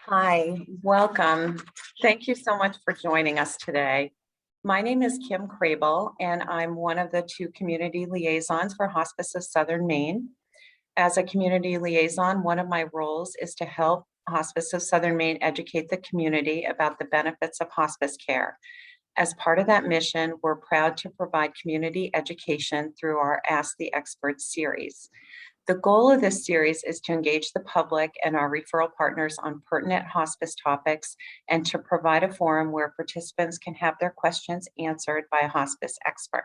Hi, welcome. Thank you so much for joining us today. My name is Kim Crable, and I'm one of the two community liaisons for Hospice of Southern Maine. As a community liaison, one of my roles is to help Hospice of Southern Maine educate the community about the benefits of hospice care. As part of that mission, we're proud to provide community education through our Ask the Experts series. The goal of this series is to engage the public and our referral partners on pertinent hospice topics and to provide a forum where participants can have their questions answered by a hospice expert.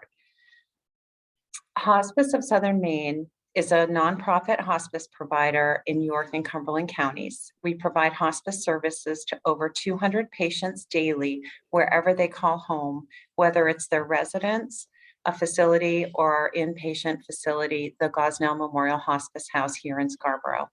Hospice of Southern Maine is a nonprofit hospice provider in York and Cumberland counties. We provide hospice services to over 200 patients daily wherever they call home, whether it's their residence, a facility, or our inpatient facility, the Gosnell Memorial Hospice House here in Scarborough.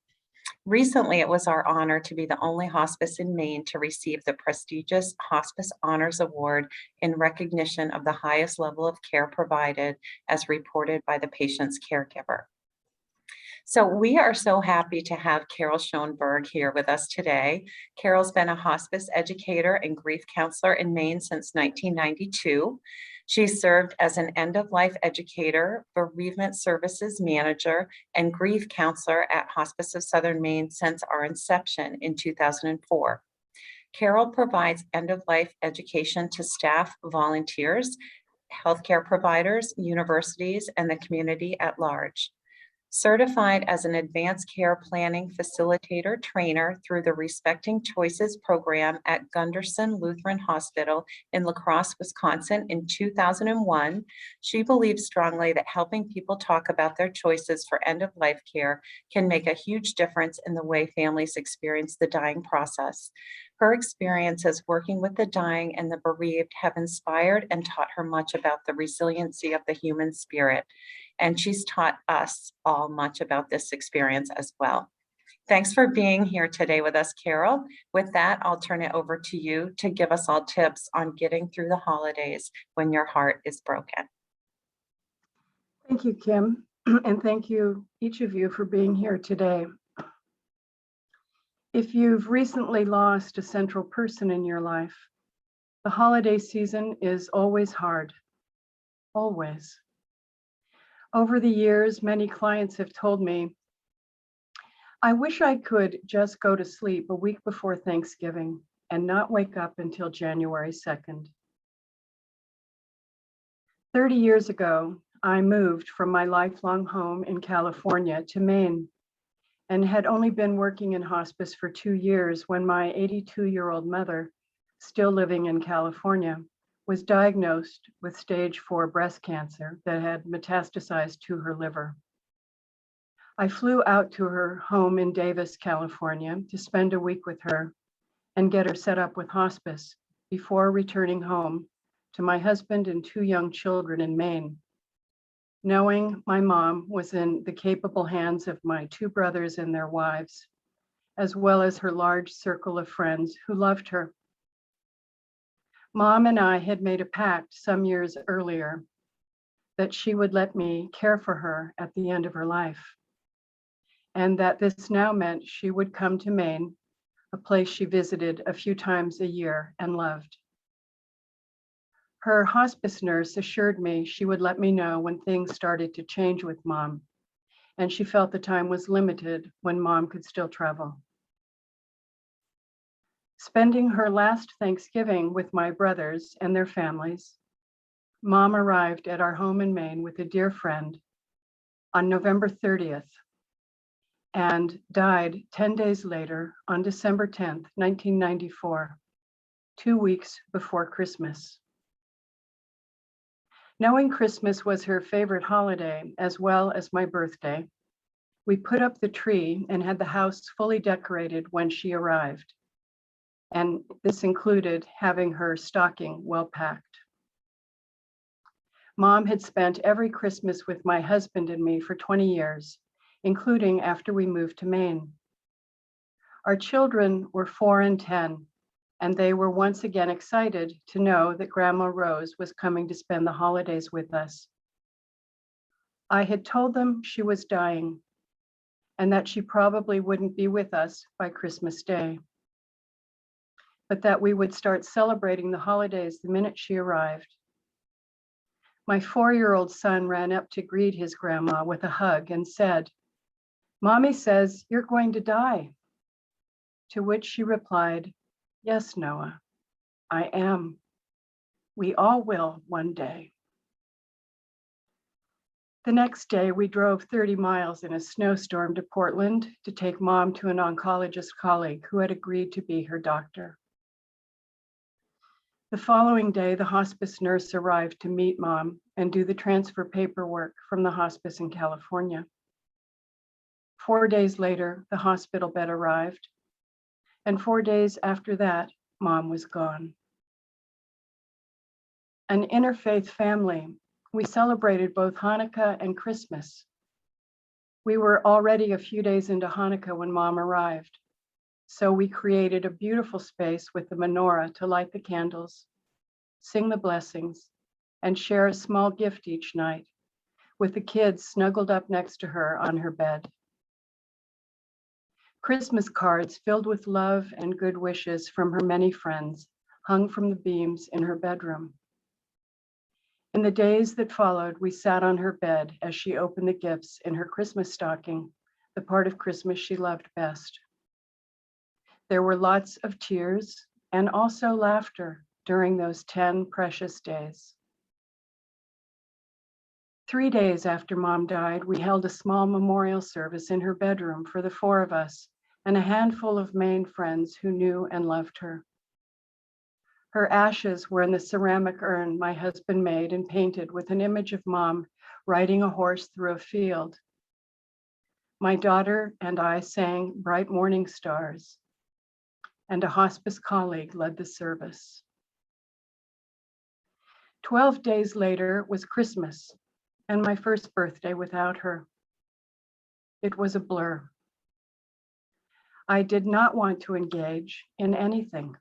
Recently, it was our honor to be the only hospice in Maine to receive the prestigious Hospice Honors Award in recognition of the highest level of care provided as reported by the patient's caregiver. So we are so happy to have Carol Schoneberg here with us today. Carol's been a hospice educator and grief counselor in Maine since 1992. She served as an end-of-life educator, bereavement services manager, and grief counselor at Hospice of Southern Maine since our inception in 2004. Carol provides end-of-life education to staff, volunteers, healthcare providers, universities, and the community at large. Certified as an advanced care planning facilitator trainer through the Respecting Choices program at Gunderson Lutheran Hospital in La Crosse, Wisconsin in 2001, she believes strongly that helping people talk about their choices for end-of-life care can make a huge difference in the way families experience the dying process. Her experiences working with the dying and the bereaved have inspired and taught her much about the resiliency of the human spirit. And she's taught us all much about this experience as well. Thanks for being here today with us, Carol. With that, I'll turn it over to you to give us all tips on getting through the holidays when your heart is broken. Thank you, Kim, and thank you, each of you, for being here today. If you've recently lost a central person in your life, the holiday season is always hard, always. Over the years, many clients have told me, I wish I could just go to sleep a week before Thanksgiving and not wake up until January 2nd. 30 years ago, I moved from my lifelong home in California to Maine and had only been working in hospice for 2 years when my 82-year-old mother, still living in California, was diagnosed with stage 4 breast cancer that had metastasized to her liver. I flew out to her home in Davis, California to spend a week with her and get her set up with hospice before returning home to my husband and 2 young children in Maine, knowing my mom was in the capable hands of my 2 brothers and their wives, as well as her large circle of friends who loved her. Mom and I had made a pact some years earlier that she would let me care for her at the end of her life, and that this now meant she would come to Maine, a place she visited a few times a year and loved. Her hospice nurse assured me she would let me know when things started to change with Mom, and she felt the time was limited when Mom could still travel. Spending her last Thanksgiving with my brothers and their families, Mom arrived at our home in Maine with a dear friend on November 30th and died 10 days later on December 10th, 1994, 2 weeks before Christmas. Knowing Christmas was her favorite holiday as well as my birthday, we put up the tree and had the house fully decorated when she arrived. And this included having her stocking well packed. Mom had spent every Christmas with my husband and me for 20 years, including after we moved to Maine. Our children were 4 and 10, and they were once again excited to know that Grandma Rose was coming to spend the holidays with us. I had told them she was dying and that she probably wouldn't be with us by Christmas Day. but that we would start celebrating the holidays the minute she arrived. My 4-year-old son ran up to greet his grandma with a hug and said, "Mommy says you're going to die." To which she replied, "Yes, Noah, I am. We all will one day." The next day, we drove 30 miles in a snowstorm to Portland to take Mom to an oncologist colleague who had agreed to be her doctor. The following day, the hospice nurse arrived to meet Mom and do the transfer paperwork from the hospice in California. 4 days later, the hospital bed arrived, and 4 days after that, Mom was gone. An interfaith family, we celebrated both Hanukkah and Christmas. We were already a few days into Hanukkah when Mom arrived, so we created a beautiful space with the menorah to light the candles, sing the blessings, and share a small gift each night, with the kids snuggled up next to her on her bed. Christmas cards filled with love and good wishes from her many friends hung from the beams in her bedroom. In the days that followed, we sat on her bed as she opened the gifts in her Christmas stocking, the part of Christmas she loved best. There were lots of tears and also laughter during those 10 precious days. 3 days after Mom died, we held a small memorial service in her bedroom for the 4 of us and a handful of Maine friends who knew and loved her. Her ashes were in the ceramic urn my husband made and painted with an image of Mom riding a horse through a field. My daughter and I sang Bright Morning Stars, and a hospice colleague led the service. 12 days later was Christmas and my first birthday without her. It was a blur. I did not want to engage in anything.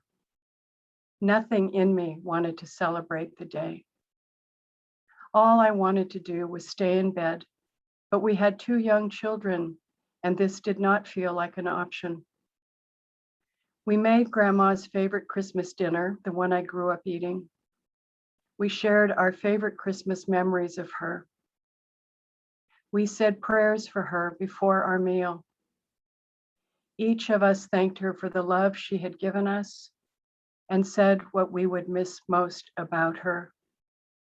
Nothing in me wanted to celebrate the day. All I wanted to do was stay in bed, but we had 2 young children, and this did not feel like an option. We made Grandma's favorite Christmas dinner, the one I grew up eating. We shared our favorite Christmas memories of her. We said prayers for her before our meal. Each of us thanked her for the love she had given us and said what we would miss most about her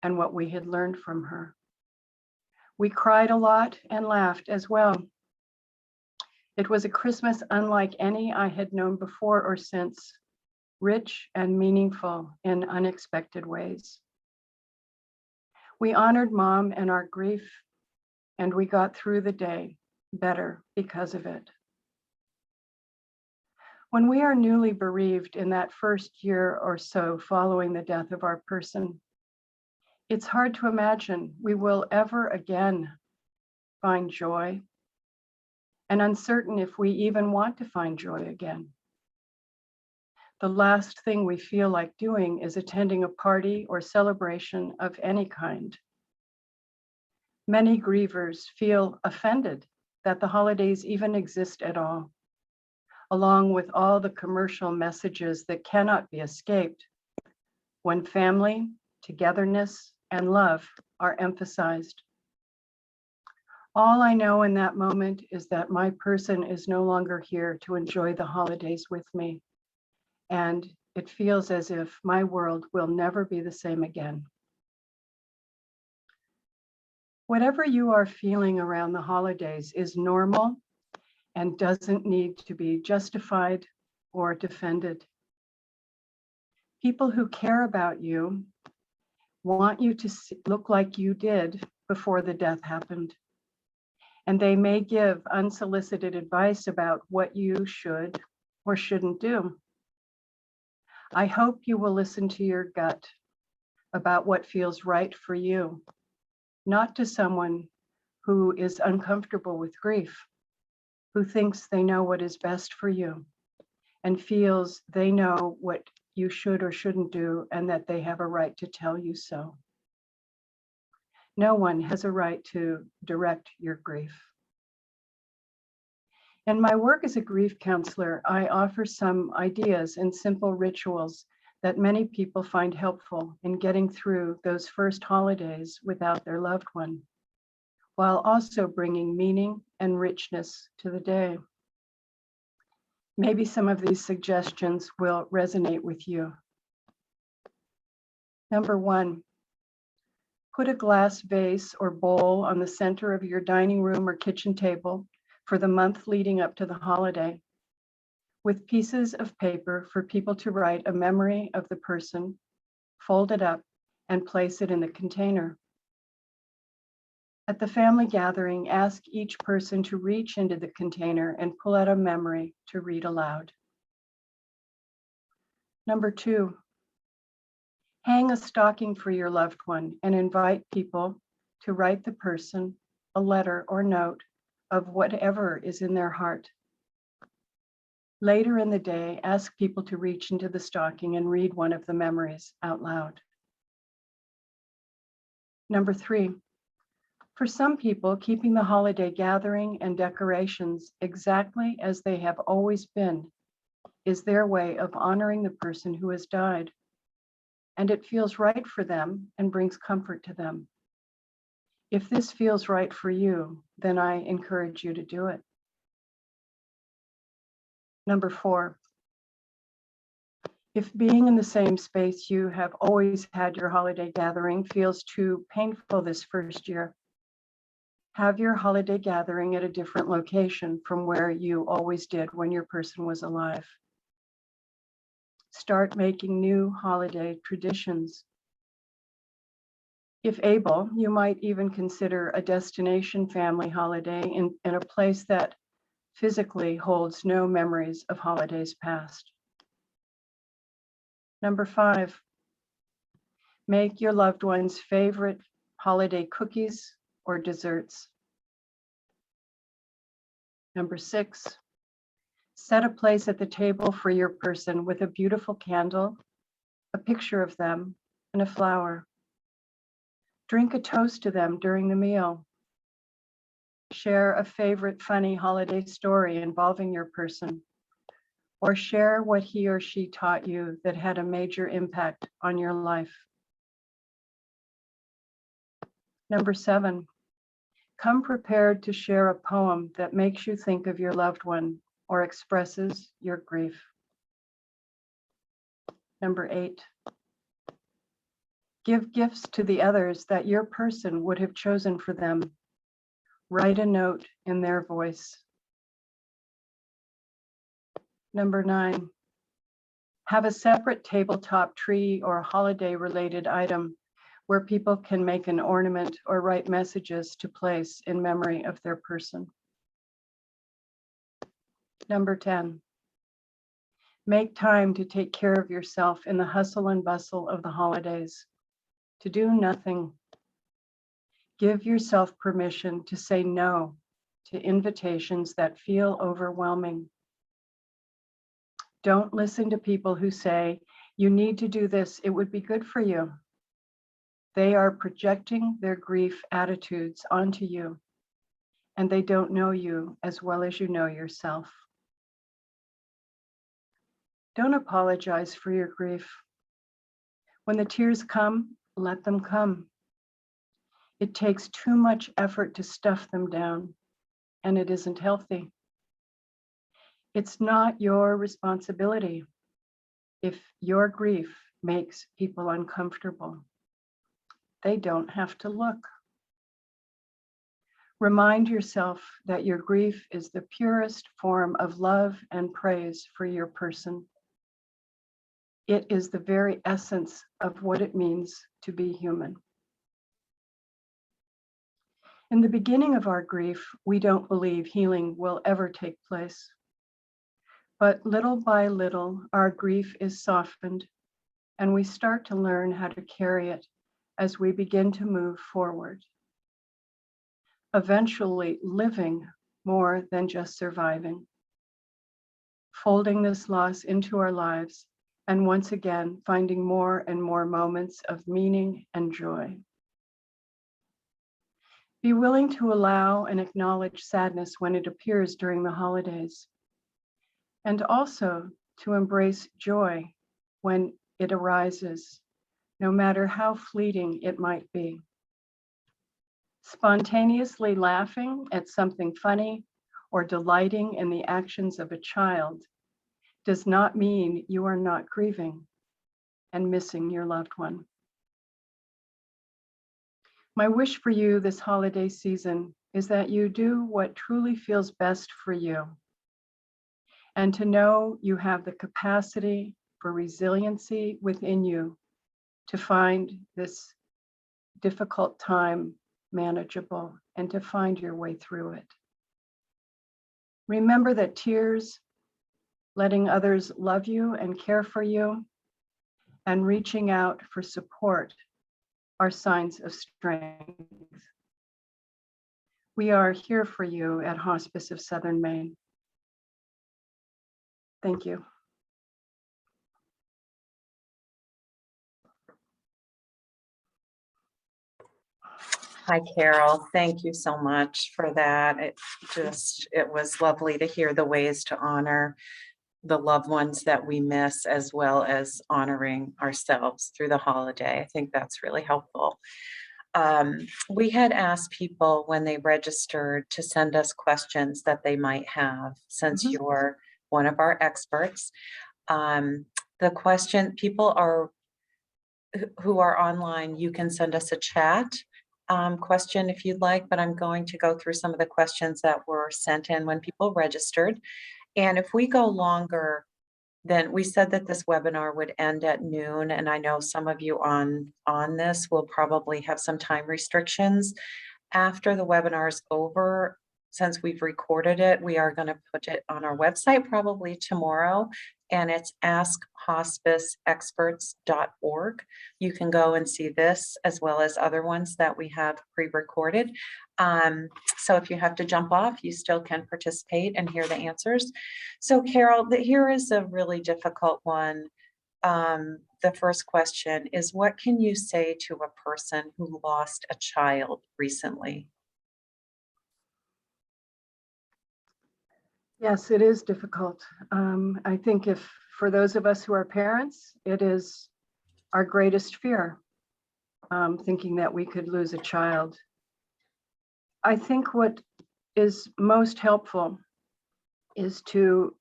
and what we had learned from her. We cried a lot and laughed as well. It was a Christmas unlike any I had known before or since, rich and meaningful in unexpected ways. We honored Mom and our grief, and we got through the day better because of it. When we are newly bereaved in that first year or so following the death of our person, it's hard to imagine we will ever again find joy, and uncertain if we even want to find joy again. The last thing we feel like doing is attending a party or celebration of any kind. Many grievers feel offended that the holidays even exist at all, along with all the commercial messages that cannot be escaped when family, togetherness, and love are emphasized. All I know in that moment is that my person is no longer here to enjoy the holidays with me, and it feels as if my world will never be the same again. Whatever you are feeling around the holidays is normal and doesn't need to be justified or defended. People who care about you want you to look like you did before the death happened, and they may give unsolicited advice about what you should or shouldn't do. I hope you will listen to your gut about what feels right for you, not to someone who is uncomfortable with grief, who thinks they know what is best for you and feels they know what you should or shouldn't do and that they have a right to tell you so. No one has a right to direct your grief. In my work as a grief counselor, I offer some ideas and simple rituals that many people find helpful in getting through those first holidays without their loved one, while also bringing meaning and richness to the day. Maybe some of these suggestions will resonate with you. Number 1, put a glass vase or bowl on the center of your dining room or kitchen table for the month leading up to the holiday, with pieces of paper for people to write a memory of the person, fold it up, and place it in the container. At the family gathering, ask each person to reach into the container and pull out a memory to read aloud. Number 2, hang a stocking for your loved one and invite people to write the person a letter or note of whatever is in their heart. Later in the day, ask people to reach into the stocking and read one of the memories out loud. Number 3, for some people, keeping the holiday gathering and decorations exactly as they have always been is their way of honoring the person who has died. And it feels right for them and brings comfort to them. If this feels right for you, then I encourage you to do it. Number 4, if being in the same space you have always had your holiday gathering feels too painful this first year, have your holiday gathering at a different location from where you always did when your person was alive. Start making new holiday traditions. If able, you might even consider a destination family holiday in a place that physically holds no memories of holidays past. Number 5, make your loved one's favorite holiday cookies or desserts. Number 6, set a place at the table for your person with a beautiful candle, a picture of them, and a flower. Drink a toast to them during the meal. Share a favorite funny holiday story involving your person, or share what he or she taught you that had a major impact on your life. Number 7, come prepared to share a poem that makes you think of your loved one or expresses your grief. Number 8, give gifts to the others that your person would have chosen for them. Write a note in their voice. Number 9, have a separate tabletop tree or holiday-related item where people can make an ornament or write messages to place in memory of their person. Number 10, make time to take care of yourself in the hustle and bustle of the holidays. To do nothing. Give yourself permission to say no to invitations that feel overwhelming. Don't listen to people who say, you need to do this, it would be good for you. They are projecting their grief attitudes onto you, and they don't know you as well as you know yourself. Don't apologize for your grief. When the tears come, let them come. It takes too much effort to stuff them down, and it isn't healthy. It's not your responsibility if your grief makes people uncomfortable. They don't have to look. Remind yourself that your grief is the purest form of love and praise for your person. It is the very essence of what it means to be human. In the beginning of our grief, we don't believe healing will ever take place. But little by little, our grief is softened, and we start to learn how to carry it as we begin to move forward. Eventually living more than just surviving. Folding this loss into our lives, and once again, finding more and more moments of meaning and joy. Be willing to allow and acknowledge sadness when it appears during the holidays, and also to embrace joy when it arises, no matter how fleeting it might be. Spontaneously laughing at something funny or delighting in the actions of a child does not mean you are not grieving and missing your loved one. My wish for you this holiday season is that you do what truly feels best for you, and to know you have the capacity for resiliency within you to find this difficult time manageable and to find your way through it. Remember that tears, letting others love you and care for you, and reaching out for support are signs of strength. We are here for you at Hospice of Southern Maine. Thank you. Hi, Carol. Thank you so much for that. It was lovely to hear the ways to honor the loved ones that we miss, as well as honoring ourselves through the holiday. I think that's really helpful. We had asked people when they registered to send us questions that they might have, since you're one of our experts. The question, people are who are online, you can send us a chat question if you'd like, but I'm going to go through some of the questions that were sent in when people registered. And if we go longer, then we said that this webinar would end at noon, and I know some of you on this will probably have some time restrictions. After the webinar is over, since we've recorded it, we are going to put it on our website probably tomorrow, and it's askhospiceexperts.org. You can go and see this as well as other ones that we have pre-recorded. So if you have to jump off, you still can participate and hear the answers. So Carol, here is a really difficult one. The first question is, what can you say to a person who lost a child recently? Yes, it is difficult. I think if for those of us who are parents, it is our greatest fear, thinking that we could lose a child. I think what is most helpful is to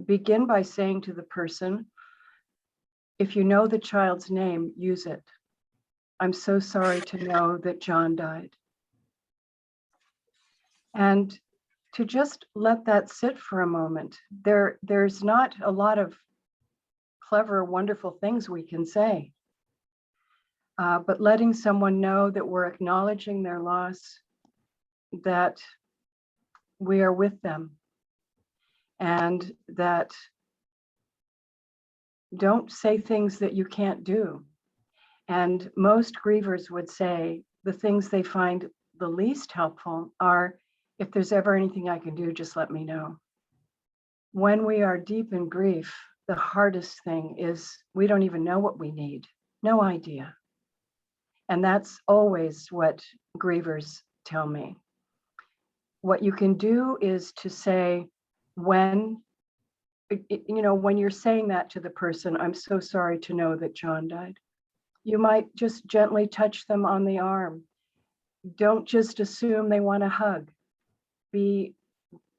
begin by saying to the person, if you know the child's name, use it. I'm so sorry to know that John died. And to just let that sit for a moment. There's not a lot of clever, wonderful things we can say, but letting someone know that we're acknowledging their loss, that we are with them, and that don't say things that you can't do. And most grievers would say the things they find the least helpful are, if there's ever anything I can do, just let me know. When we are deep in grief, the hardest thing is we don't even know what we need. No idea. And that's always what grievers tell me. What you can do is to say, when you're saying that to the person, I'm so sorry to know that John died. You might just gently touch them on the arm. Don't just assume they want a hug. Be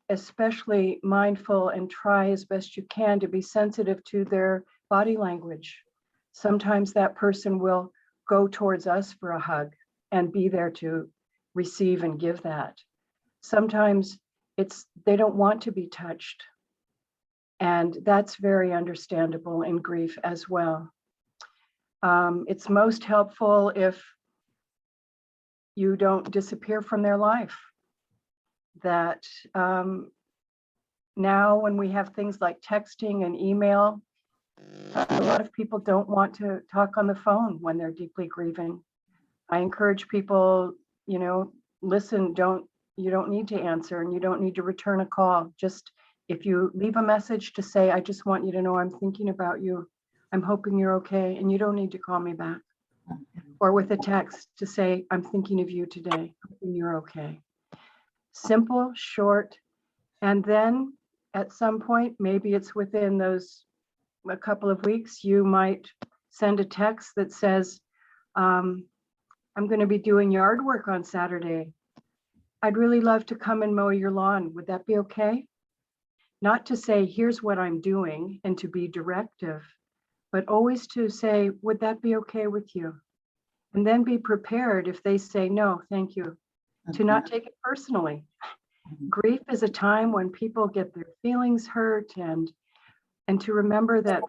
especially mindful and try as best you can to be sensitive to their body language. Sometimes that person will go towards us for a hug and be there to receive and give that. Sometimes they don't want to be touched. And that's very understandable in grief as well. It's most helpful if you don't disappear from their life. That now when we have things like texting and email, a lot of people don't want to talk on the phone when they're deeply grieving. I encourage people, listen, you don't need to answer, and you don't need to return a call. Just if you leave a message to say, I just want you to know I'm thinking about you, I'm hoping you're okay, and you don't need to call me back. or with a text to say, I'm thinking of you today, hoping you're okay. Simple, short, and then at some point, maybe it's within those a couple of weeks, you might send a text that says, I'm going to be doing yard work on Saturday. I'd really love to come and mow your lawn. Would that be okay? Not to say, here's what I'm doing and to be directive, but always to say, would that be okay with you? And then be prepared if they say, no, thank you, to not take it personally. Grief is a time when people get their feelings hurt, and to remember that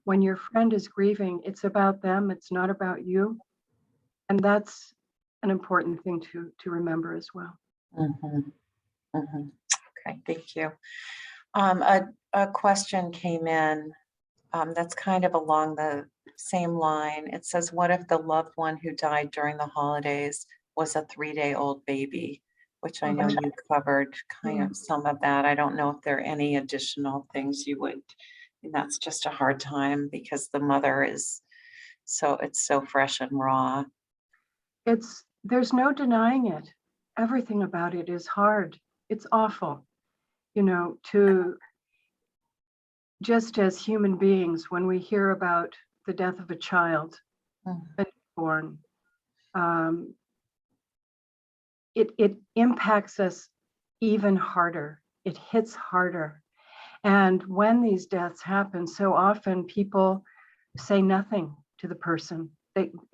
when your friend is grieving, it's about them, it's not about you. And that's an important thing to remember as well. Okay, thank you. A question came in that's kind of along the same line. It says, what if the loved one who died during the holidays was a 3-day-old baby? Which I know you covered kind of some of that. I don't know if there are any additional things you would, and that's just a hard time because the mother is it's so fresh and raw. There's no denying it. Everything about it is hard. It's awful, to just as human beings, when we hear about the death of a child, a newborn, it impacts us even harder. It hits harder. And when these deaths happen, so often people say nothing to the person.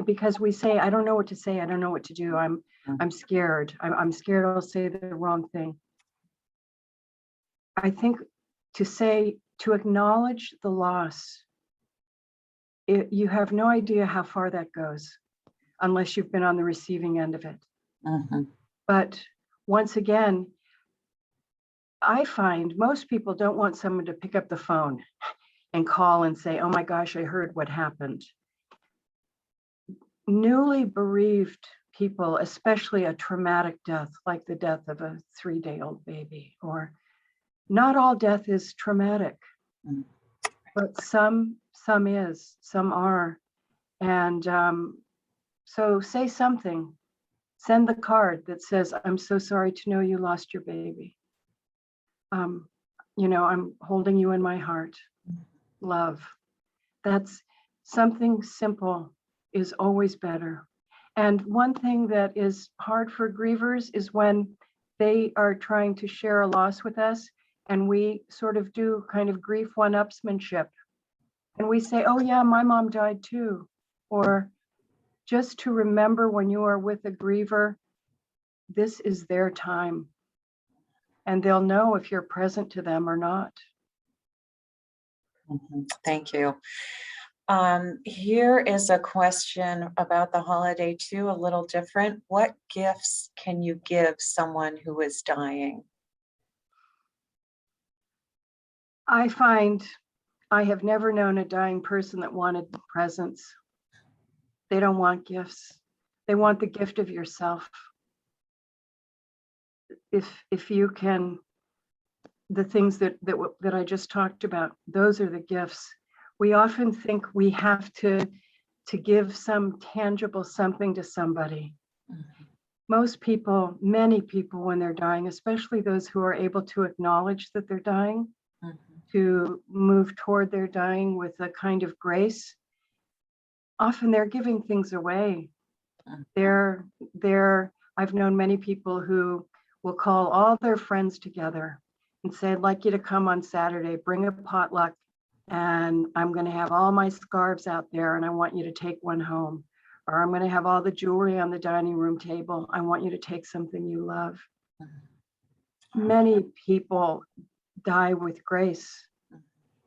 Because we say, I don't know what to say. I don't know what to do. I'm scared. I'm scared I'll say the wrong thing. I think to acknowledge the loss, you have no idea how far that goes unless you've been on the receiving end of it. But once again, I find most people don't want someone to pick up the phone and call and say, oh my gosh, I heard what happened. Newly bereaved people, especially a traumatic death, like the death of a 3-day-old baby, or not all death is traumatic, but some is, some are. And so say something, send the card that says, I'm so sorry to know you lost your baby. I'm holding you in my heart. Love. That's something simple is always better. And one thing that is hard for grievers is when they are trying to share a loss with us and we sort of do kind of grief one-upsmanship. And we say, oh yeah, my mom died too. Or just to remember when you are with a griever, this is their time. And they'll know if you're present to them or not. Thank you. Here is a question about the holiday too, a little different. What gifts can you give someone who is dying? I find I have never known a dying person that wanted presents. They don't want gifts. They want the gift of yourself. If you can, the things that I just talked about, those are the gifts. We often think we have to give some tangible something to somebody. Most people, many people, when they're dying, especially those who are able to acknowledge that they're dying, to move toward their dying with a kind of grace, often they're giving things away. I've known many people who will call all their friends together and say, I'd like you to come on Saturday, bring a potluck, and I'm going to have all my scarves out there and I want you to take one home. Or I'm going to have all the jewelry on the dining room table. I want you to take something you love. Many people die with grace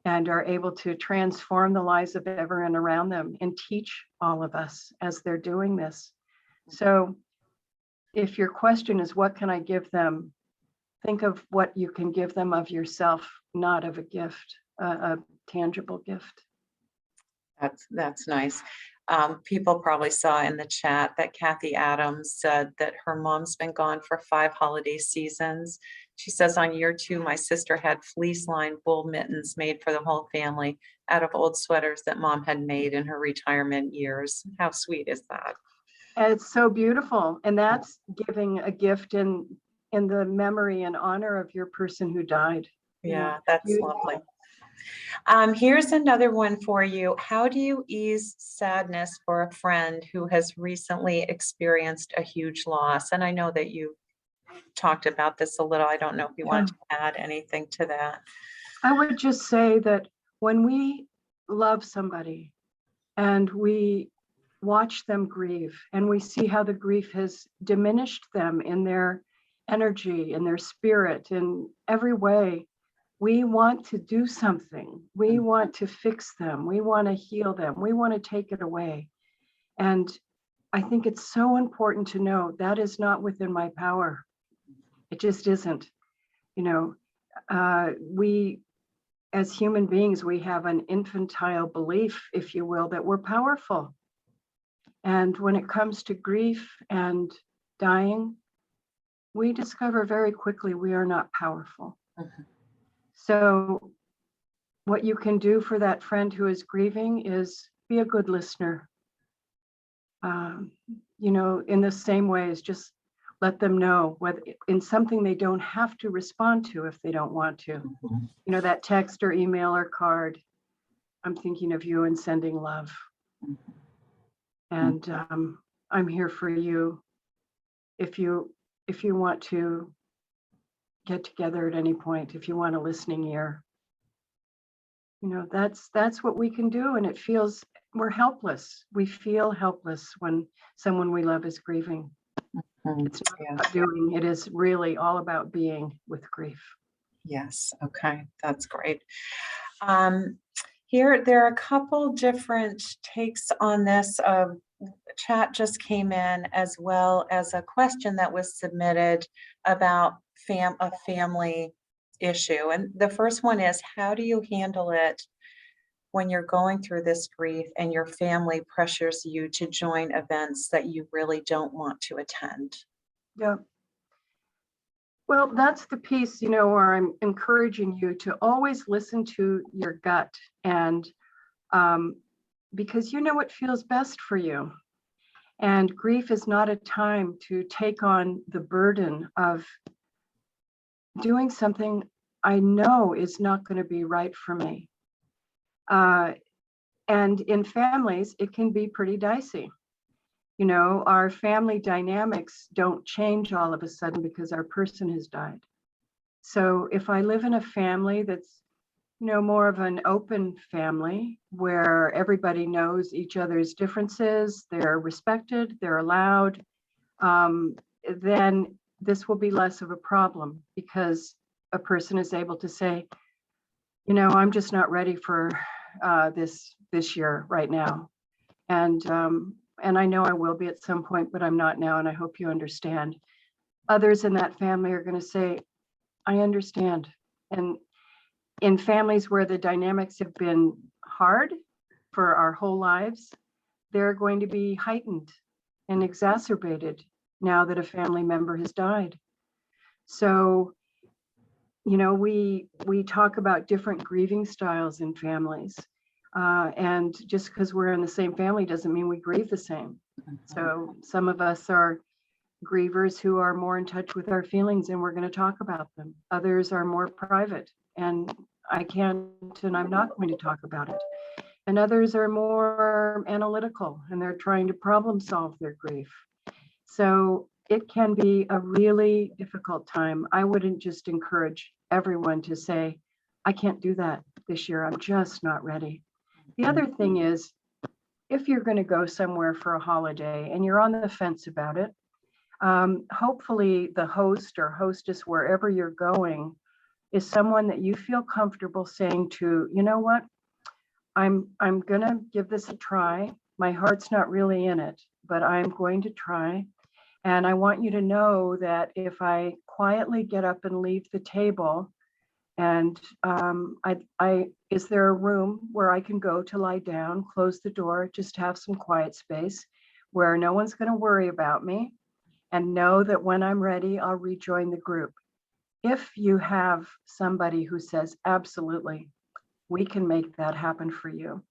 and are able to transform the lives of everyone around them and teach all of us as they're doing this. So if your question is, what can I give them? Think of what you can give them of yourself, not of a gift, a tangible gift. That's nice. People probably saw in the chat that Kathy Adams said that her mom's been gone for 5 holiday seasons. She says on year 2, my sister had fleece-lined wool mittens made for the whole family out of old sweaters that mom had made in her retirement years. How sweet is that? And it's so beautiful. And that's giving a gift in the memory and honor of your person who died. Yeah, that's Beautiful. lovely. Here's another one for you. How do you ease sadness for a friend who has recently experienced a huge loss? And I know that you talked about this a little. I don't know if you Yeah. want to add anything to that. I would just say that when we love somebody and we watch them grieve and we see how the grief has diminished them in their energy, in their spirit, in every way, we want to do something. We want to fix them. We want to heal them. We want to take it away. And I think it's so important to know that is not within my power. It just isn't. You know, we as human beings, we have an infantile belief, if you will, that we're powerful. And when it comes to grief and dying, we discover very quickly we are not powerful. Mhm. So what you can do for that friend who is grieving is be a good listener. You know, in the same way as just let them know whether in something they don't have to respond to if they don't want to. Mhm. You know, that text or email or card, I'm thinking of you and sending love. And I'm here for you if you want to get together at any point, if you want a listening ear. You know, that's what we can do. And it feels we're helpless. We feel helpless when someone we love is grieving. It's not Yeah. about doing, it is really all about being with grief. Yes. Okay. That's great. Um, Here, there are a couple different takes on this. Chat just came in, as well as a question that was submitted about a family issue. And the first one is, how do you handle it when you're going through this grief and your family pressures you to join events that you really don't want to attend? Yeah. Well, that's the piece, you know, where I'm encouraging you to always listen to your gut and because you know what feels best for you. And grief is not a time to take on the burden of doing something I know is not going to be right for me. And in families, it can be pretty dicey. You know, our family dynamics don't change all of a sudden because our person has died. So if I live in a family that's, you know, more of an open family where everybody knows each other's differences, they're respected, they're allowed, then this will be less of a problem because a person is able to say, you know, I'm just not ready for this year right now, and I know I will be at some point, but I'm not now, and I hope you understand. Others in that family are going to say, I understand, and in families where the dynamics have been hard for our whole lives, they're going to be heightened and exacerbated now that a family member has died. So, you know, we talk about different grieving styles in families. And just because we're in the same family doesn't mean we grieve the same. So some of us are grievers who are more in touch with our feelings and we're going to talk about them. Others are more private and I can't and I'm not going to talk about it. And others are more analytical and they're trying to problem solve their grief. So it can be a really difficult time. I wouldn't just encourage everyone to say, I can't do that this year. I'm just not ready. The other thing is, if you're going to go somewhere for a holiday and you're on the fence about it, hopefully the host or hostess, wherever you're going, is someone that you feel comfortable saying to, you know what, I'm gonna give this a try. My heart's not really in it, but I'm going to try. And I want you to know that if I quietly get up and leave the table, and is there a room where I can go to lie down, close the door, just have some quiet space where no one's going to worry about me, and know that when I'm ready, I'll rejoin the group. if you have somebody who says, absolutely, we can make that happen for you,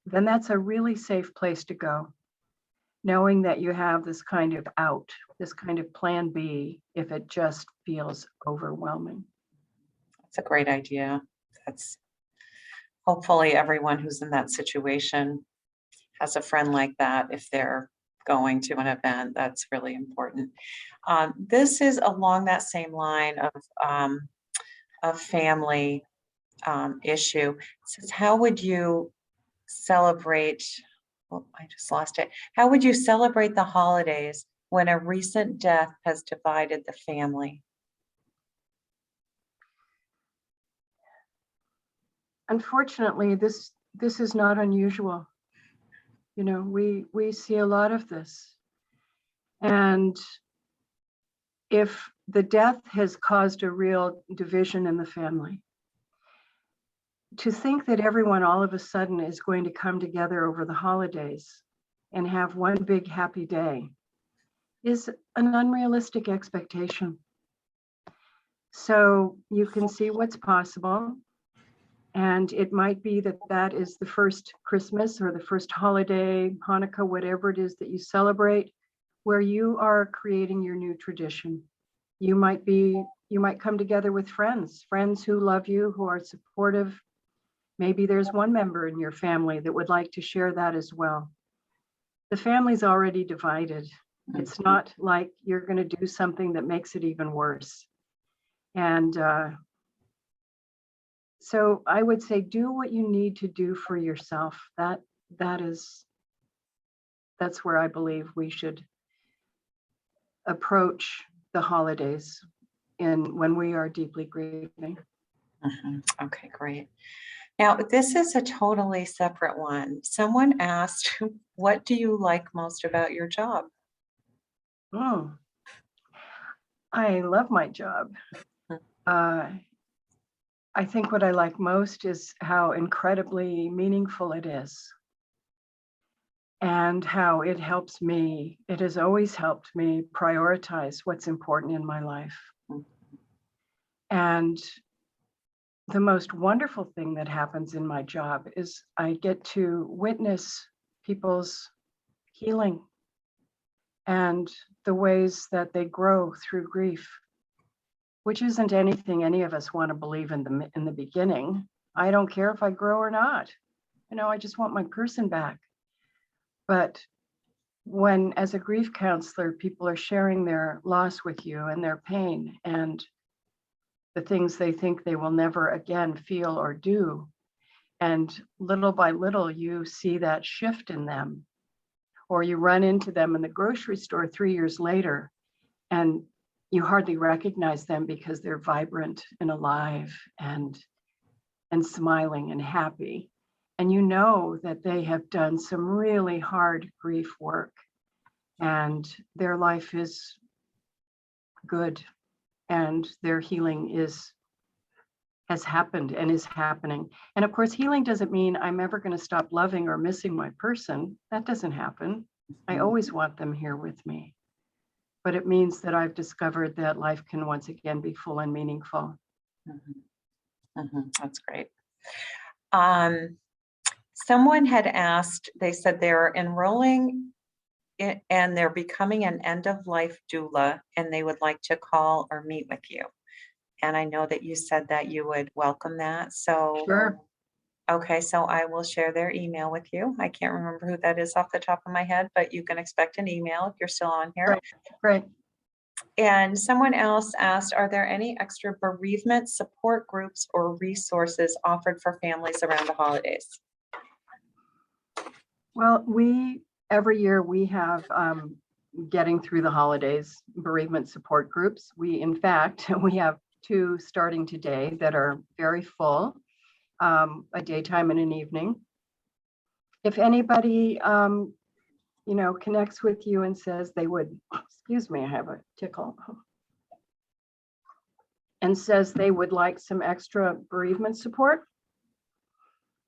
then that's a really safe place to go, knowing that you have this kind of out, this kind of plan B, if it just feels overwhelming. That's a great idea. That's hopefully everyone who's in that situation has a friend like that if they're going to an event. That's really important. This is along that same line of family issue. It says, how would you celebrate? Oh, I just lost it. How would you celebrate the holidays when a recent death has divided the family? Unfortunately, this is not unusual. You know, we see a lot of this. And if the death has caused a real division in the family, to think that everyone all of a sudden is going to come together over the holidays and have one big happy day is an unrealistic expectation. So you can see what's possible. And it might be that that is the first Christmas or the first holiday, Hanukkah, whatever it is that you celebrate, where you are creating your new tradition. You might come together with friends who love you, who are supportive. Maybe there's one member in your family that would like to share that as well. The family's already divided. It's not like you're going to do something that makes it even worse. And so I would say, do what you need to do for yourself. That's where I believe we should approach the holidays when we are deeply grieving. Okay, great. Now, this is a totally separate one. Someone asked, what do you like most about your job? Oh, I love my job. I think what I like most is how incredibly meaningful it is and how it helps me. It has always helped me prioritize what's important in my life. And the most wonderful thing that happens in my job is I get to witness people's healing and the ways that they grow through grief, which isn't anything any of us want to believe in the beginning. I don't care if I grow or not. You know, I just want my person back. But when, as a grief counselor, people are sharing their loss with you and their pain and the things they think they will never again feel or do, and little by little you see that shift in them, or you run into them in the grocery store 3 years later and you hardly recognize them because they're vibrant and alive and smiling and happy. And you know that they have done some really hard grief work and their life is good and their healing has happened and is happening. And of course, healing doesn't mean I'm ever going to stop loving or missing my person. That doesn't happen. I always want them here with me. But it means that I've discovered that life can once again be full and meaningful. That's great. Someone had asked, they said they're enrolling and they're becoming an end-of-life doula, and they would like to call or meet with you. And I know that you said that you would welcome that. So, Sure. okay, so I will share their email with you. I can't remember who that is off the top of my head, but you can expect an email if you're still on here. Right. And someone else asked, are there any extra bereavement support groups or resources offered for families around the holidays? Well, every year we have getting through the holidays bereavement support groups. In fact, we have 2 starting today that are very full, a daytime and an evening. If anybody, connects with you and says they would, excuse me, I have a tickle, and says they would like some extra bereavement support,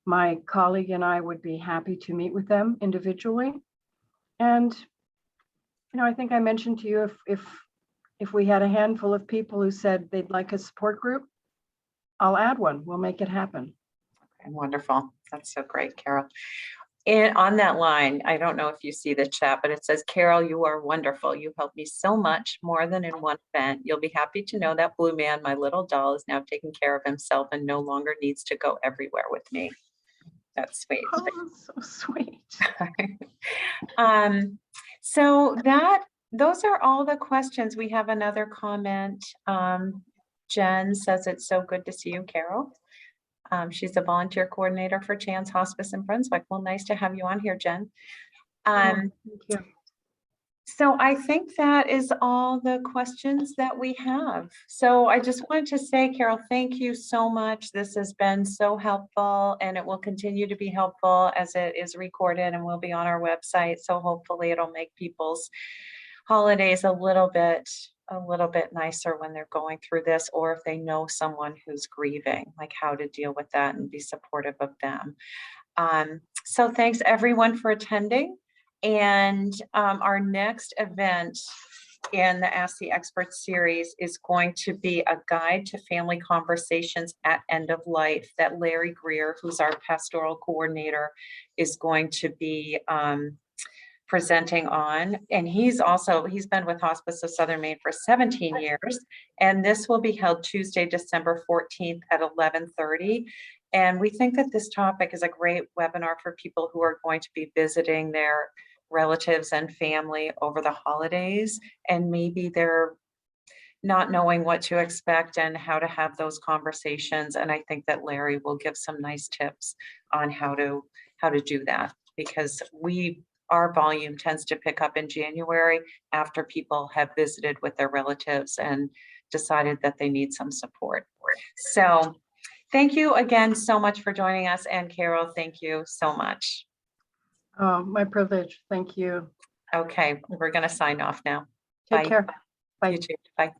my colleague and I would be happy to meet with them individually. And, I think I mentioned to you, if if we had a handful of people who said they'd like a support group, I'll add one. We'll make it happen. Okay, wonderful. That's so great, Carol. And on that line, I don't know if you see the chat, but it says, Carol, you are wonderful. You helped me so much more than in one event. You'll be happy to know that Blue Man, my little doll, is now taking care of himself and no longer needs to go everywhere with me. That's sweet. Oh, so sweet. So those are all the questions. We have another comment. Jen says it's so good to see you, Carol. She's a volunteer coordinator for Chance Hospice in Brunswick. Well, nice to have you on here, Jen. Thank you. So I think that is all the questions that we have. So I just wanted to say, Carol, thank you so much. This has been so helpful, and it will continue to be helpful as it is recorded and will be on our website. So hopefully it'll make people's holidays a little bit nicer when they're going through this, or if they know someone who's grieving, like how to deal with that and be supportive of them. So thanks everyone for attending. And our next event in the Ask the Experts series is going to be a guide to family conversations at end of life that Larry Greer, who's our pastoral coordinator, is going to be presenting on. And he's been with Hospice of Southern Maine for 17 years. And this will be held Tuesday, December 14th at 11:30. And we think that this topic is a great webinar for people who are going to be visiting their relatives and family over the holidays, and maybe they're not knowing what to expect and how to have those conversations. And I think that Larry will give some nice tips on how to do that, because our volume tends to pick up in January after people have visited with their relatives and decided that they need some support. So thank you again so much for joining us. And Carol, thank you so much. Oh, my privilege. Thank you. Okay, we're going to sign off now. Take Bye. care. Bye. You too. Bye.